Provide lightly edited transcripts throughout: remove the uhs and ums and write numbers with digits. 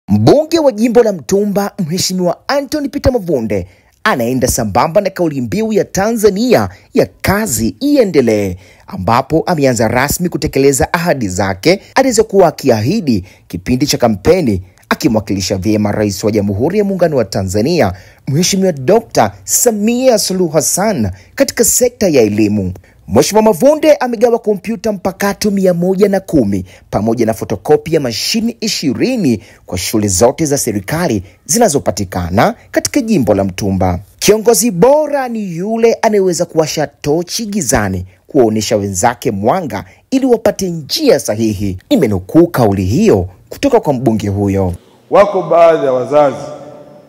Mbunge wa jimbo la Mtumba, Mheshimiwa Anthony Peter Mavunde, anaenda sambamba na kauli mbiu ya Tanzania ya kazi iendelee, ambapo ameanza rasmi kutekeleza ahadi zake alizokuwa akiahidi kipindi cha kampeni, akimwakilisha vyema Rais wa Jamhuri ya Muungano wa Tanzania, Mheshimiwa Dr. Samia Suluhu Hassan katika sekta ya elimu. Mheshimiwa Mavunde amegawa kompyuta mpakato 110 pamoja na fotokopi ya mashini 20 kwa shule zote za serikali zinazopatikana katika jimbo la Mtumba. Kiongozi bora ni yule anayeweza kuwasha tochi gizani, kuwaonesha wenzake mwanga ili wapate njia sahihi. Nimenukuu kauli hiyo kutoka kwa mbunge huyo. Wako baadhi ya wazazi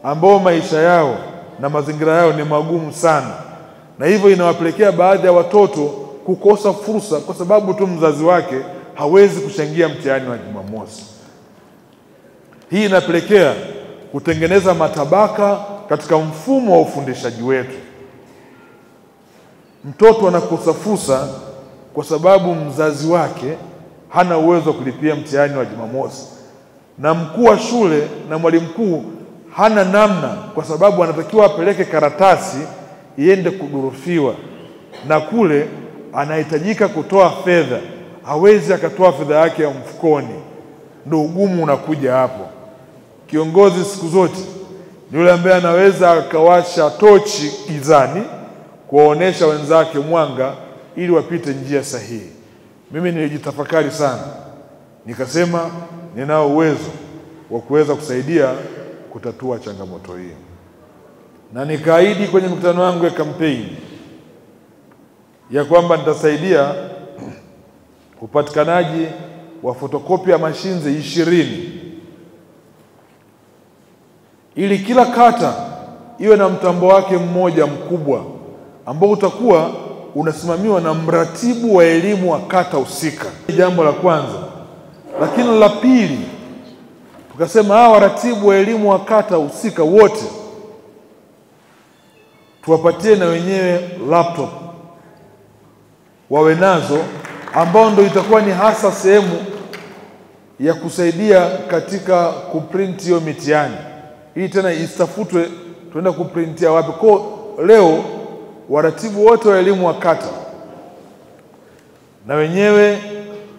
ambao maisha yao na mazingira yao ni magumu sana, na hivyo inawapelekea baadhi ya watoto kukosa fursa kwa sababu tu mzazi wake hawezi kuchangia mtihani wa Jumamosi. Hii inapelekea kutengeneza matabaka katika mfumo wa ufundishaji wetu. Mtoto anakosa fursa kwa sababu mzazi wake hana uwezo wa kulipia mtihani wa Jumamosi, na mkuu wa shule na mwalimu mkuu hana namna, kwa sababu anatakiwa apeleke karatasi iende kudurufiwa, na kule anahitajika kutoa fedha, hawezi akatoa fedha yake ya mfukoni. Ndio ugumu unakuja hapo. Kiongozi siku zote ni yule ambaye anaweza akawasha tochi gizani kuwaonesha wenzake mwanga ili wapite njia sahihi. Mimi nilijitafakari sana, nikasema ninao uwezo wa kuweza kusaidia kutatua changamoto hii, na nikaahidi kwenye mkutano wangu ya kampeni ya kwamba nitasaidia upatikanaji wa fotokopi ya mashine 20 ili kila kata iwe na mtambo wake mmoja mkubwa ambao utakuwa unasimamiwa na mratibu wa elimu wa kata husika. Jambo la kwanza. Lakini la pili, tukasema hawa waratibu wa elimu wa kata husika wote tuwapatie na wenyewe laptop wawe nazo, ambao ndio itakuwa ni hasa sehemu ya kusaidia katika kuprint hiyo mitihani. Hii tena istafutwe tuenda kuprintia wapi. Kwa leo waratibu wote wa elimu wa kata na wenyewe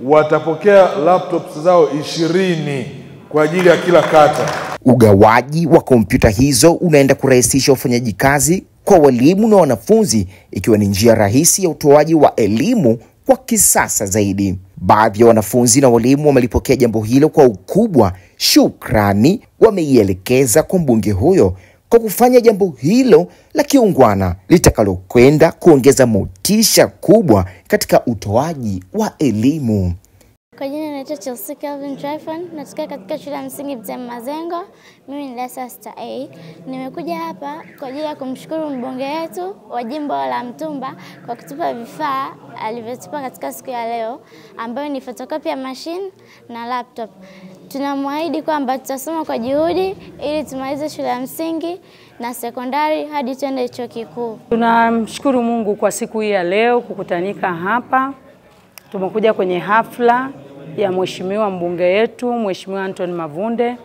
watapokea laptops zao 20 kwa ajili ya kila kata. Ugawaji wa kompyuta hizo unaenda kurahisisha ufanyaji kazi kwa walimu na wanafunzi, ikiwa ni njia rahisi ya utoaji wa elimu kwa kisasa zaidi. Baadhi ya wanafunzi na walimu wamelipokea jambo hilo kwa ukubwa. Shukrani wameielekeza kwa mbunge huyo kwa kufanya jambo hilo la kiungwana litakalokwenda kuongeza motisha kubwa katika utoaji wa elimu. Kwa jina naitwa Chelsea Kelvin Tryphon, natoka katika shule ya msingi Mtemi Mazengo. Mimi ni darasa 6A. Nimekuja hapa kwa ajili ya kumshukuru mbunge wetu wa jimbo la Mtumba kwa kutupa vifaa alivyotupa katika siku ya leo, ambayo ni photocopy ya machine na laptop. Tunamwahidi kwamba tutasoma kwa juhudi ili tumalize shule ya msingi na sekondari hadi tuende chuo kikuu. Tunamshukuru Mungu kwa siku hii ya leo kukutanika hapa. Tumekuja kwenye hafla ya mheshimiwa mbunge yetu, Mheshimiwa Anthony Mavunde,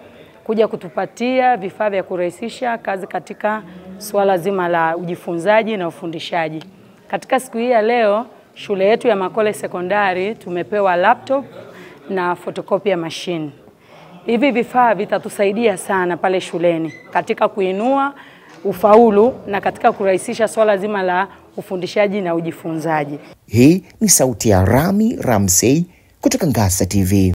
kuja kutupatia vifaa vya kurahisisha kazi katika swala zima la ujifunzaji na ufundishaji. Katika siku hii ya leo, shule yetu ya Makole Sekondari tumepewa laptop na photocopy ya machine. Hivi vifaa vitatusaidia sana pale shuleni katika kuinua ufaulu na katika kurahisisha swala zima la ufundishaji na ujifunzaji. Hii ni sauti ya Rami Ramsey kutoka Ngasa TV.